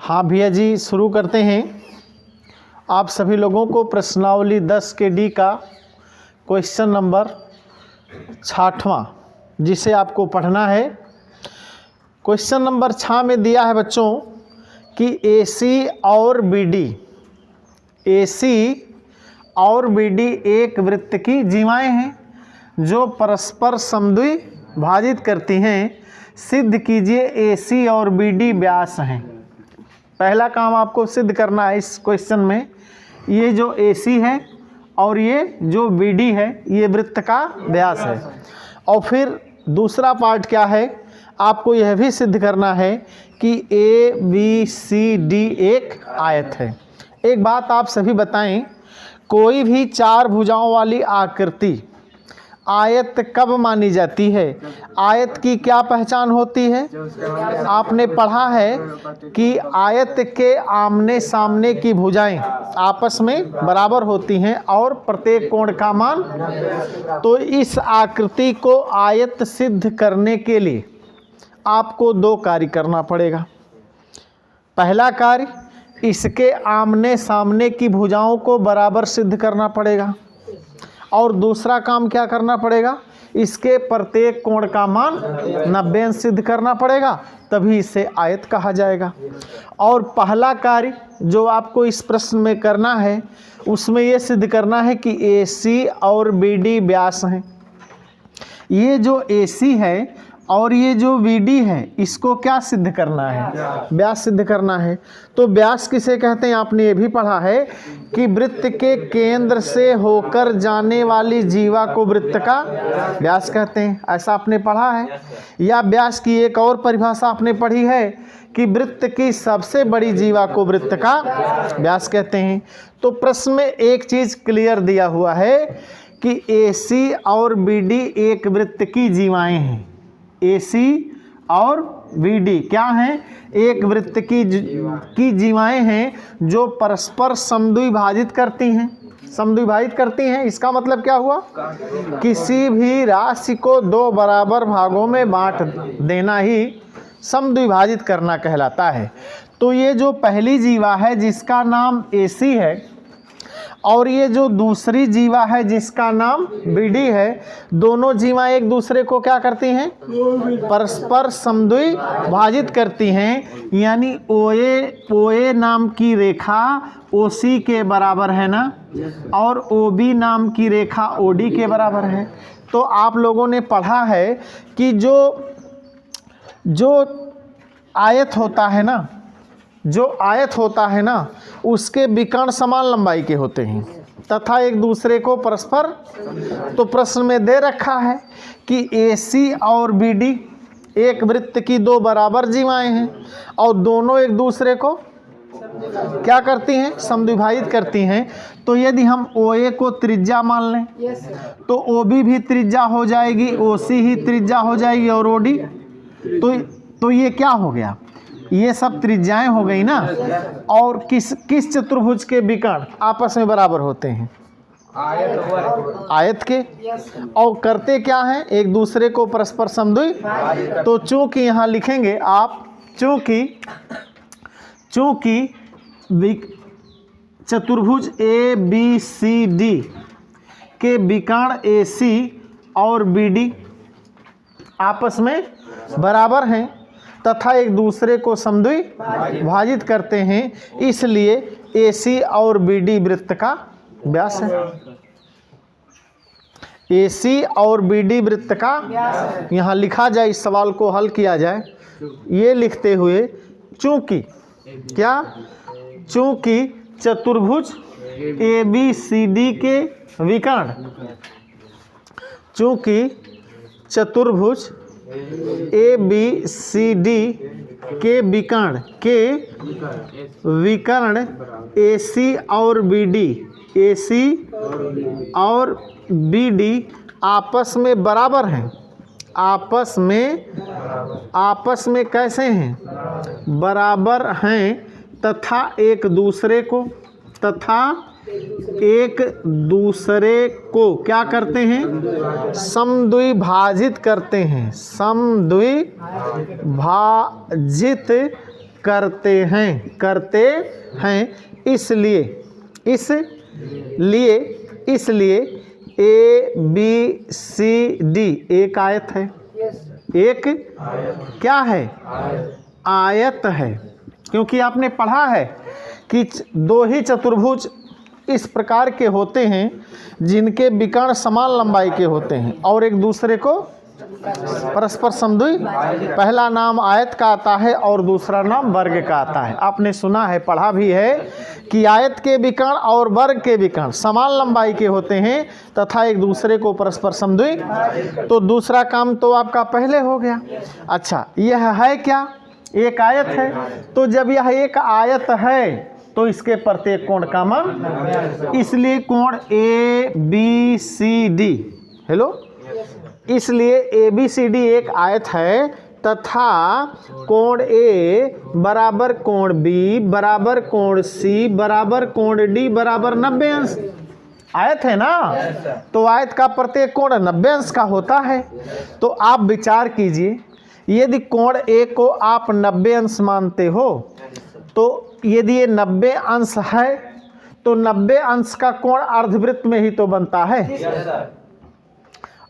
हाँ भैया जी, शुरू करते हैं। आप सभी लोगों को प्रश्नावली 10 के डी का क्वेश्चन नंबर 6वां जिसे आपको पढ़ना है। क्वेश्चन नंबर 6 में दिया है बच्चों कि AC और BD एक वृत्त की जीवाएं हैं जो परस्पर समद्विभाजित करती हैं। सिद्ध कीजिए AC और BD व्यास हैं। पहला काम आपको सिद्ध करना है इस क्वेश्चन में, ये जो AC है और ये जो BD है ये वृत्त का व्यास है। और फिर दूसरा पार्ट क्या है, आपको यह भी सिद्ध करना है कि ABCD एक आयत है। एक बात आप सभी बताएं, कोई भी 4 भुजाओं वाली आकृति आयत कब मानी जाती है? आयत की क्या पहचान होती है? आपने पढ़ा है कि आयत के आमने सामने की भुजाएं आपस में बराबर होती हैं और प्रत्येक कोण का मान। तो इस आकृति को आयत सिद्ध करने के लिए आपको 2 कार्य करना पड़ेगा। पहला कार्य, इसके आमने सामने की भुजाओं को बराबर सिद्ध करना पड़ेगा और दूसरा काम क्या करना पड़ेगा, इसके प्रत्येक कोण का मान 90 अंश सिद्ध करना पड़ेगा, तभी इसे आयत कहा जाएगा। और पहला कार्य जो आपको इस प्रश्न में करना है उसमें यह सिद्ध करना है कि AC और BD व्यास हैं। ये जो AC है और ये जो BD है इसको क्या सिद्ध करना है? व्यास सिद्ध करना है। तो व्यास किसे कहते हैं? आपने ये भी पढ़ा है कि वृत्त के केंद्र से होकर जाने वाली जीवा को वृत्त का व्यास कहते हैं, ऐसा आपने पढ़ा है। या व्यास की एक और परिभाषा आपने पढ़ी है कि वृत्त की सबसे बड़ी जीवा को वृत्त का व्यास कहते हैं। तो प्रश्न में एक चीज क्लियर दिया हुआ है कि AC और BD एक वृत्त की जीवाएं हैं। AC और BD क्या हैं? एक वृत्त की जीवाएं हैं जो परस्पर समद्विभाजित करती हैं। इसका मतलब क्या हुआ? किसी भी राशि को 2 बराबर भागों में बांट देना ही समद्विभाजित करना कहलाता है। तो ये जो पहली जीवा है जिसका नाम AC है और ये जो दूसरी जीवा है जिसका नाम BD है, दोनों जीवा एक दूसरे को क्या करती हैं? परस्पर समद्विभाजित करती हैं। यानी OA नाम की रेखा OC के बराबर है ना, और OB नाम की रेखा OD के बराबर है। तो आप लोगों ने पढ़ा है कि जो आयत होता है ना, उसके विकर्ण समान लंबाई के होते हैं तथा एक दूसरे को परस्पर। तो प्रश्न में दे रखा है कि AC और BD एक वृत्त की 2 बराबर जीवाएं हैं और दोनों एक दूसरे को क्या करती हैं? समद्विभाजित करती हैं। तो यदि हम OA को त्रिज्या मान लें तो OB भी त्रिज्या हो जाएगी, OC ही त्रिज्या हो जाएगी और OD। तो ये क्या हो गया? ये सब त्रिज्याएं हो गई ना। और किस चतुर्भुज के विकर्ण आपस में बराबर होते हैं? आयत के। और करते क्या हैं? एक दूसरे को परस्पर समद्विभाजित। तो चूंकि यहाँ लिखेंगे आप, चूंकि चतुर्भुज ABCD के विकर्ण AC और BD आपस में बराबर हैं तथा एक दूसरे को समद्विभाजित करते हैं, इसलिए AC और BD वृत्त का व्यास है। AC और BD वृत्त का यहाँ लिखा जाए, इस सवाल को हल किया जाए ये लिखते हुए, चूंकि चतुर्भुज ABCD के विकर्ण, चूंकि चतुर्भुज ABCD के विकर्ण AC और BD आपस में बराबर हैं। आपस में कैसे हैं? बराबर हैं तथा एक दूसरे को क्या करते हैं? समद्विभाजित करते हैं। समद्विभाजित करते हैं इसलिए ए बी सी डी एक आयत है, एक क्या है, आयत है। क्योंकि आपने पढ़ा है कि दो ही चतुर्भुज इस प्रकार के होते हैं जिनके विकर्ण समान लंबाई के होते हैं और एक दूसरे को परस्पर समद्वि, पहला नाम आयत का आता है और दूसरा नाम वर्ग का आता है। आपने सुना है, पढ़ा भी है कि आयत के विकर्ण और वर्ग के विकर्ण समान लंबाई के होते हैं तथा एक दूसरे को परस्पर समद्वि। तो दूसरा काम तो आपका पहले हो गया। अच्छा, यह है क्या, एक आयत है। तो जब यह एक आयत है तो इसके प्रत्येक कोण का मान, इसलिए कोण A B C D, hello, इसलिए ए बी सी डी एक आयत है तथा कोण ए बराबर कोण बी बराबर कोण सी बराबर कोण डी बराबर 90 अंश। आयत है ना, तो आयत का प्रत्येक कोण 90 अंश का होता है। तो आप विचार कीजिए, यदि कोण ए को आप 90 अंश मानते हो तो यदि ये 90 अंश है तो 90 अंश का कोण अर्धवृत्त में ही तो बनता है।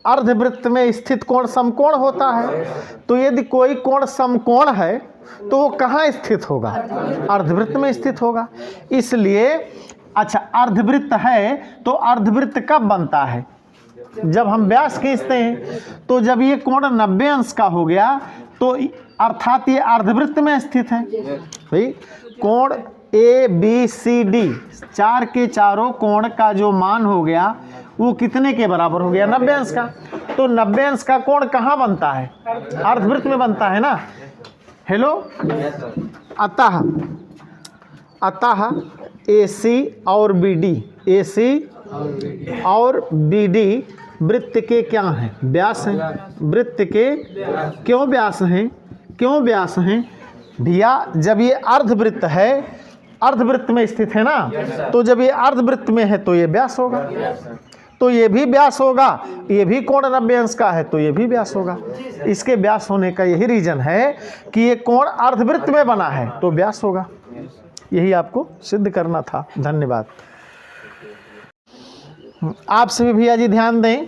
अर्धवृत्त में स्थित कोण समकोण होता है। तो यदि कोई कोण समकोण है तो वो कहाँ स्थित होगा, अर्धवृत्त में स्थित होगा। इसलिए अच्छा, अर्धवृत्त है तो अर्धवृत्त कब बनता है, जब हम व्यास खींचते हैं। तो जब ये कोण 90 अंश का हो गया तो अर्थात ये अर्धवृत्त में स्थित है। भाई कोण ए बी सी डी चार के चारों कोण का जो मान हो गया वो कितने के बराबर हो गया, 90 अंश का। तो 90 अंश का कोण कहाँ बनता है, अर्धवृत्त में बनता है ना। हेलो, अतः AC और BD, AC और BD वृत्त के क्या हैं, व्यास हैं। वृत्त के क्यों व्यास हैं, क्यों व्यास हैं भैया, जब ये अर्धवृत्त है, अर्धवृत्त में स्थित है ना, तो जब ये अर्धवृत्त में है तो ये व्यास होगा, तो ये भी व्यास होगा। ये भी कोण 90 अंश का है तो ये भी व्यास होगा। इसके व्यास होने का यही रीजन है कि ये कोण अर्धवृत्त में बना है तो व्यास होगा। यही आपको सिद्ध करना था। धन्यवाद। आप सभी भैया जी ध्यान दें,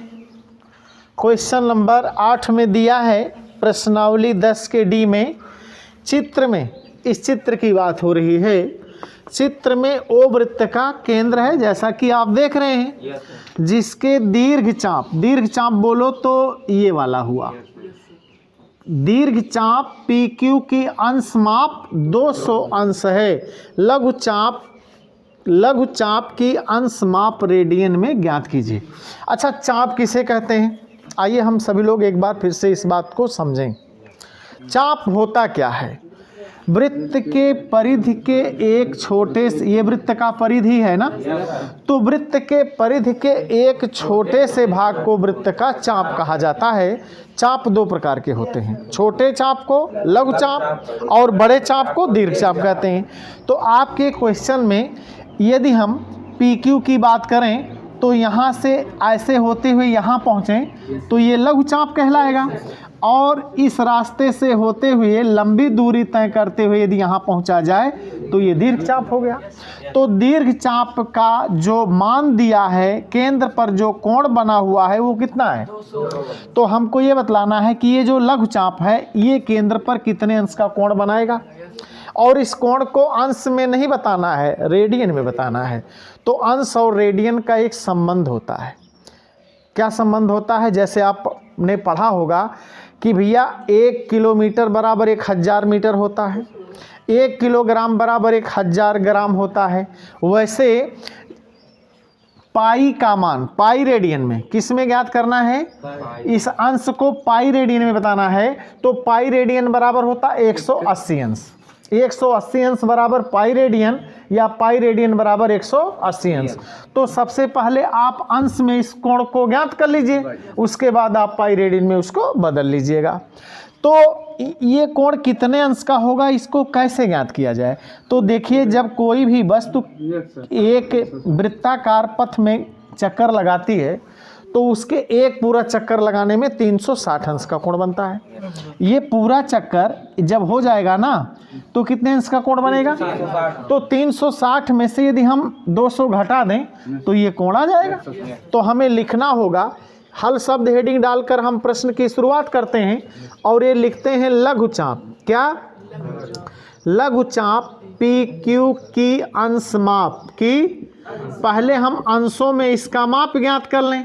क्वेश्चन नंबर 8 में दिया है प्रश्नावली 10 के डी में, चित्र में, इस चित्र की बात हो रही है। चित्र में ओ वृत्त का केंद्र है जैसा कि आप देख रहे हैं, जिसके दीर्घ चाप बोलो तो ये वाला हुआ, दीर्घ चाप PQ की अंश माप 200 अंश है। लघु चाप की अंश माप रेडियन में ज्ञात कीजिए। अच्छा, चाप किसे कहते हैं, आइए हम सभी लोग एक बार फिर से इस बात को समझें। चाप होता क्या है, वृत्त के परिधि के एक छोटे से, ये वृत्त का परिधि है ना, तो वृत्त के परिधि के एक छोटे से भाग को वृत्त का चाप कहा जाता है। चाप दो प्रकार के होते हैं, छोटे चाप को लघु चाप और बड़े चाप को दीर्घ चाप कहते हैं। तो आपके क्वेश्चन में यदि हम PQ की बात करें तो यहाँ से ऐसे होते हुए यहाँ पहुँचें तो ये लघु चाप कहलाएगा, और इस रास्ते से होते हुए लंबी दूरी तय करते हुए यदि यहाँ पहुँचा जाए तो ये दीर्घ चाप हो गया। तो दीर्घ चाप का जो मान दिया है, केंद्र पर जो कोण बना हुआ है वो कितना है, तो हमको ये बतलाना है कि ये जो लघु चाप है ये केंद्र पर कितने अंश का कोण बनाएगा, और इस कोण को अंश में नहीं बताना है, रेडियन में बताना है। तो अंश और रेडियन का एक संबंध होता है। क्या संबंध होता है, जैसे आपने पढ़ा होगा कि भैया 1 किलोमीटर बराबर 1000 मीटर होता है, 1 किलोग्राम बराबर 1000 ग्राम होता है। वैसे पाई का मान, पाई रेडियन में किस में ज्ञात करना है, इस अंश को पाई रेडियन में बताना है। तो पाई रेडियन बराबर होता है 180 अंश। 180 अंश बराबर पाई रेडियन, या पाई रेडियन बराबर 180 अंश। तो सबसे पहले आप अंश में इस कोण को ज्ञात कर लीजिए, उसके बाद आप पाई रेडियन में उसको बदल लीजिएगा। तो ये कोण कितने अंश का होगा, इसको कैसे ज्ञात किया जाए। तो देखिए, जब कोई भी वस्तु एक वृत्ताकार पथ में चक्कर लगाती है तो उसके एक पूरा चक्कर लगाने में 360 अंश का कोण बनता है। ये पूरा चक्कर जब हो जाएगा ना तो कितने अंश का कोण बनेगा? तो 360 में से यदि हम 200 घटा दें तो ये कोण आ जाएगा। तो हमें लिखना होगा, हल शब्द हेडिंग डालकर हम प्रश्न की शुरुआत करते हैं और ये लिखते हैं लघुचाप। क्या? लघुचाप पी क्यू की अंश माप की। पहले हम अंशों में इसका माप ज्ञात कर लें।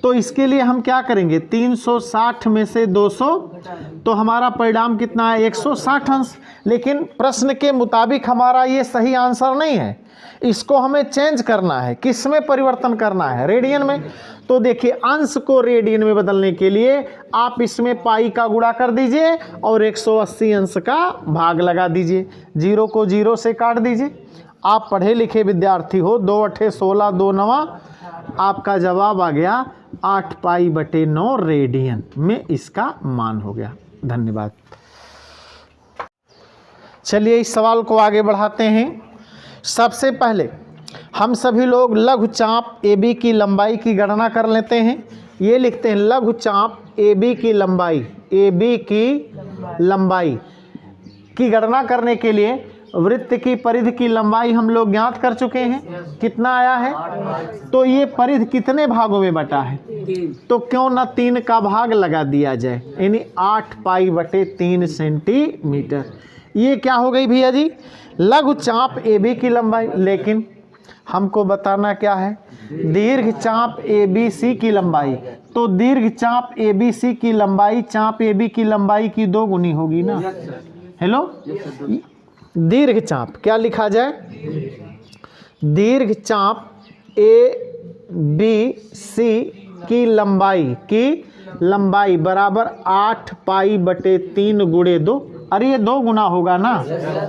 तो इसके लिए हम क्या करेंगे? 360 में से 200 तो हमारा परिणाम कितना है? 160 अंश। लेकिन प्रश्न के मुताबिक हमारा ये सही आंसर नहीं है, इसको हमें चेंज करना है। किस में परिवर्तन करना है? रेडियन में। तो देखिए, अंश को रेडियन में बदलने के लिए आप इसमें पाई का गुणा कर दीजिए और 180 अंश का भाग लगा दीजिए। 0 को 0 से काट दीजिए। आप पढ़े लिखे विद्यार्थी हो। 2 अठे 16, 2 नवा, आपका जवाब आ गया 8 पाई बटे 9 रेडियन में इसका मान हो गया। धन्यवाद। चलिए इस सवाल को आगे बढ़ाते हैं। सबसे पहले हम सभी लोग लघुचाप AB की लंबाई की गणना कर लेते हैं। ये लिखते हैं लघुचाप AB की लंबाई, AB की लंबाई की गणना करने के लिए वृत्त की परिधि की लंबाई हम लोग ज्ञात कर चुके हैं। कितना आया है? तो ये परिधि कितने भागों में बटा है? तो क्यों ना 3 का भाग लगा दिया जाए, यानी 8 पाई बटे 3 सेंटीमीटर। ये क्या हो गई भैया जी? लघुचाप AB की लंबाई। लेकिन हमको बताना क्या है? दीर्घ चाप ABC की लंबाई। तो दीर्घ चाप ABC की लंबाई चाप AB की लंबाई की 2 गुनी होगी ना। हेलो, दीर्घ चाप क्या लिखा जाए? दीर्घ चाप ABC की लंबाई बराबर 8 पाई बटे 3 गुणे 2। अरे ये 2 गुना होगा ना।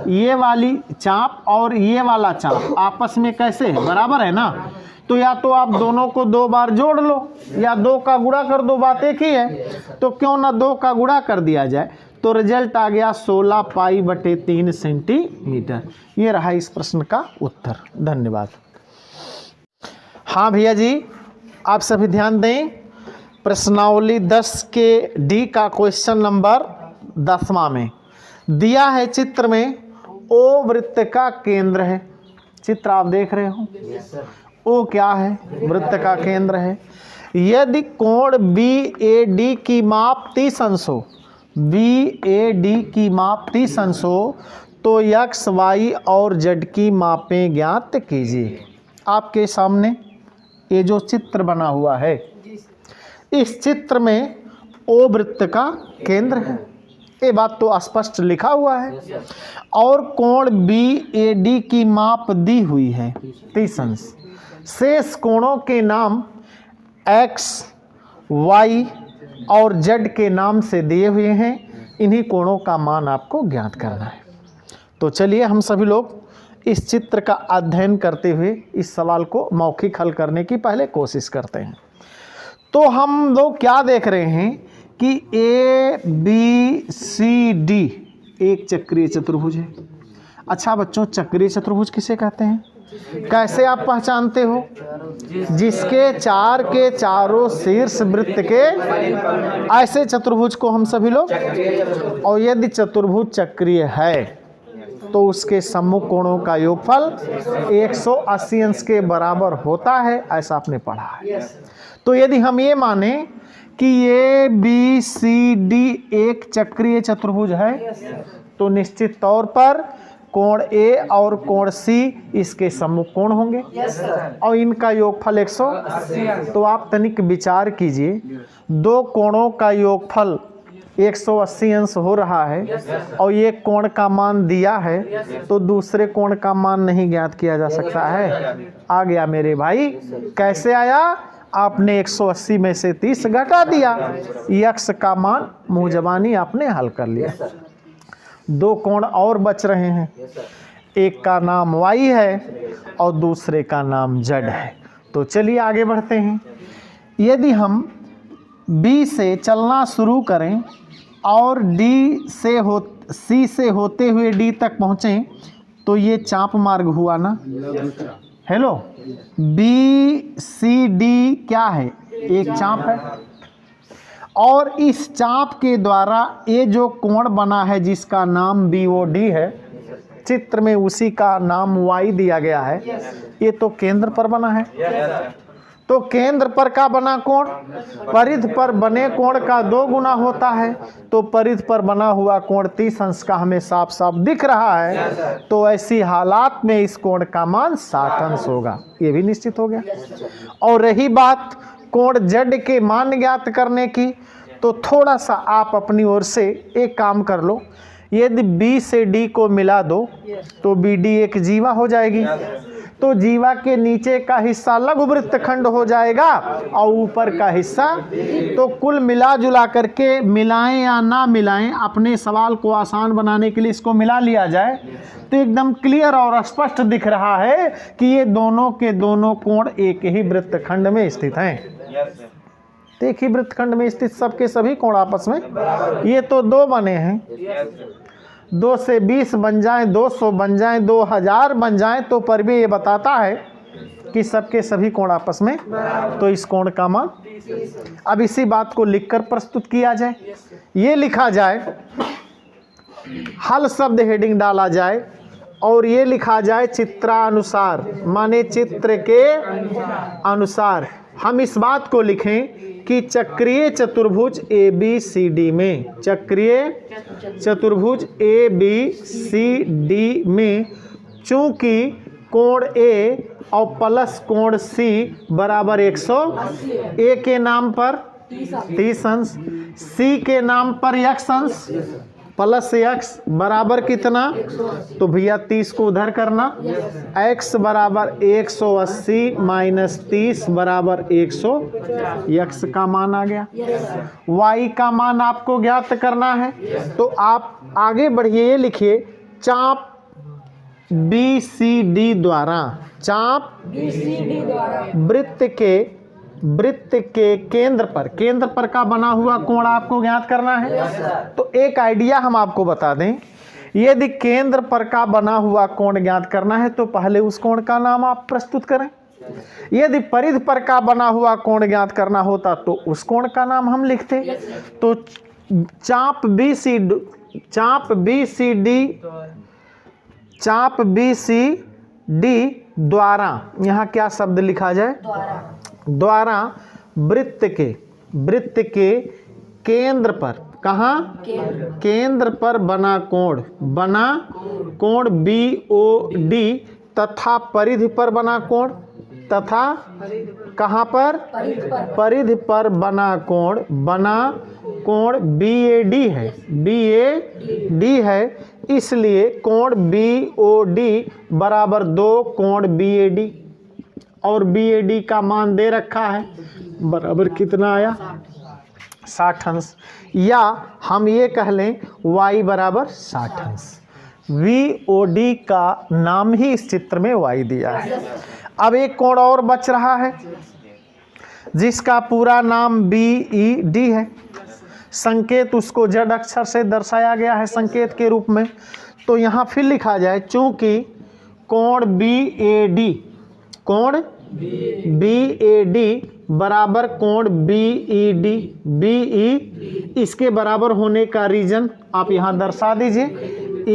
ये वाली चाप और ये वाला चाप आपस में कैसे है? बराबर है ना। तो या तो आप दोनों को 2 बार जोड़ लो या 2 का गुणा कर दो, बात एक ही है। तो क्यों ना 2 का गुणा कर दिया जाए। तो रिजल्ट आ गया 16 पाई बटे 3 सेंटीमीटर। ये रहा इस प्रश्न का उत्तर। धन्यवाद। हाँ भैया जी, आप सभी ध्यान दें। प्रश्नावली 10 के डी का क्वेश्चन नंबर 10वां में दिया है चित्र में ओ वृत्त का केंद्र है। चित्र आप देख रहे हो। ओ क्या है? वृत्त का केंद्र है। यदि कोण BAD की माप 30 अंश हो, BAD की माप 30 अंश हो, तो X, Y और Z की मापें ज्ञात कीजिए। आपके सामने ये जो चित्र बना हुआ है, इस चित्र में ओ वृत्त का केंद्र है। ये बात तो स्पष्ट लिखा हुआ है। और कोण BAD की माप दी हुई है 30 अंश। शेष कोणों के नाम X, Y और Z के नाम से दिए हुए हैं। इन्हीं कोणों का मान आपको ज्ञात करना है। तो चलिए हम सभी लोग इस चित्र का अध्ययन करते हुए इस सवाल को मौखिक हल करने की पहले कोशिश करते हैं। तो हम लोग क्या देख रहे हैं कि ABCD एक चक्रीय चतुर्भुज है। अच्छा बच्चों, चक्रीय चतुर्भुज किसे कहते हैं? कैसे आप पहचानते हो? जिसके 4 के चारों शीर्ष वृत्त के, ऐसे चतुर्भुज को हम सभी लोग। और यदि चतुर्भुज चक्रीय है तो उसके सम्मुख कोणों का योगफल 180 अंश के बराबर होता है, ऐसा आपने पढ़ा है। तो यदि हम ये माने कि ABCD एक चक्रीय चतुर्भुज है, तो निश्चित तौर पर कोण A और कोण C इसके सम्मुख कोण होंगे और इनका योगफल 180। तो आप तनिक विचार कीजिए, 2 कोणों का योगफल 180 अंश हो रहा है और ये कोण का मान दिया है, तो दूसरे कोण का मान नहीं ज्ञात किया जा सकता है। आ गया मेरे भाई। कैसे आया? आपने 180 में से 30 घटा दिया, X का मान मुँह जबानी आपने हल कर लिया। 2 कोण और बच रहे हैं। एक का नाम Y है और दूसरे का नाम Z है। तो चलिए आगे बढ़ते हैं। यदि हम B से चलना शुरू करें और C से होते हुए D तक पहुँचें, तो ये चाप मार्ग हुआ ना। हेलो, BCD क्या है? एक चाप है, और इस चाप के द्वारा ये जो कोण बना है जिसका नाम BOD है, चित्र में उसी का नाम Y दिया गया है, ये तो केंद्र पर बना है। तो केंद्र पर का बना कोण परिध पर बने कोण का 2 गुना होता है, तो परिध पर बना हुआ कोण 30 अंश का हमें साफ साफ दिख रहा है। तो ऐसी हालात में इस कोण का मान 60 अंश होगा, ये भी निश्चित हो गया। और रही बात कोण Z के मान ज्ञात करने की, तो थोड़ा सा आप अपनी ओर से एक काम कर लो। यदि B से D को मिला दो तो BD एक जीवा हो जाएगी, तो जीवा के नीचे का हिस्सा लघु वृत्तखंड हो जाएगा और ऊपर का हिस्सा, तो कुल मिला जुला करके मिलाएं या ना मिलाएं, अपने सवाल को आसान बनाने के लिए इसको मिला लिया जाए तो एकदम क्लियर और स्पष्ट दिख रहा है कि ये दोनों के दोनों कोण एक ही वृत्तखंड में स्थित हैं। एक ही वृत्तखंड में स्थित सबके सभी कोण आपस में, ये तो 2 बने हैं, 2 से 20 बन जाएं, 200 बन जाएं, 2000 बन जाएं, तो पर भी ये बताता है कि सबके सभी कोण आपस में, तो इस कोण का मान। अब इसी बात को लिखकर प्रस्तुत किया जाए। ये लिखा जाए, हल शब्द हेडिंग डाला जाए और ये लिखा जाए चित्रानुसार, माने चित्र के अनुसार। हम इस बात को लिखें कि चक्रीय चतुर्भुज ABCD में, चक्रीय चतुर्भुज ABCD में चूंकि कोण A और प्लस कोण C बराबर 100, A के नाम पर 30 अंश, C के नाम पर x अंश प्लस x बराबर कितना, तो भैया 30 को उधर करना, x बराबर 180 माइनस 30 बराबर 100, x का मान आ गया। y का मान आपको ज्ञात करना है, तो आप आगे बढ़िए, ये लिखिए चाप BCD द्वारा, चाप BCD द्वारा वृत्त के केंद्र पर का बना हुआ कोण आपको ज्ञात करना है। तो एक आइडिया हम आपको बता दें, यदि केंद्र पर का बना हुआ कोण ज्ञात करना है तो पहले उस कोण का नाम आप प्रस्तुत करें। यदि परिध पर का बना हुआ कोण ज्ञात करना होता तो उस कोण का नाम हम लिखते। तो चाप BCD द्वारा, यहाँ क्या शब्द लिखा जाए, द्वारा वृत्त के केंद्र पर, कहाँ, केंद्र पर बना कोण BOD तथा परिधि पर बना कोण, तथा कहाँ पर, परिधि पर बना कोण BAD है, इसलिए कोण BOD बराबर 2 कोण BAD, और BAD का मान दे रखा है बराबर कितना आया, 60 अंश, या हम ये कह लें y बराबर 60 अंश। VOD का नाम ही इस चित्र में y दिया है। अब एक कोण और बच रहा है जिसका पूरा नाम BED है, संकेत उसको Z अक्षर से दर्शाया गया है संकेत के रूप में। तो यहाँ फिर लिखा जाए, चूंकि कोण BAD बराबर कोण BE इसके बराबर होने का रीजन आप यहाँ दर्शा दीजिए।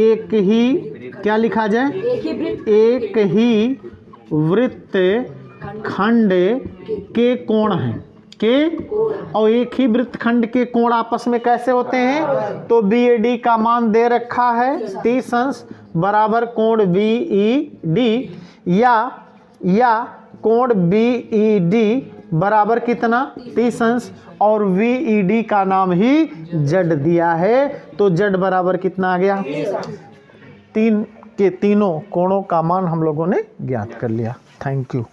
एक ही, क्या लिखा जाए, एक ही वृत्त खंड के कोण हैं, और एक ही वृत्तखंड के कोण आपस में कैसे होते हैं, तो BAD का मान दे रखा है 30 अंश बराबर कोण BED, या कोण BED बराबर कितना, 30 अंश, और VED का नाम ही Z दिया है, तो Z बराबर कितना आ गया, 3 के तीनों कोणों का मान हम लोगों ने ज्ञात कर लिया। Thank you.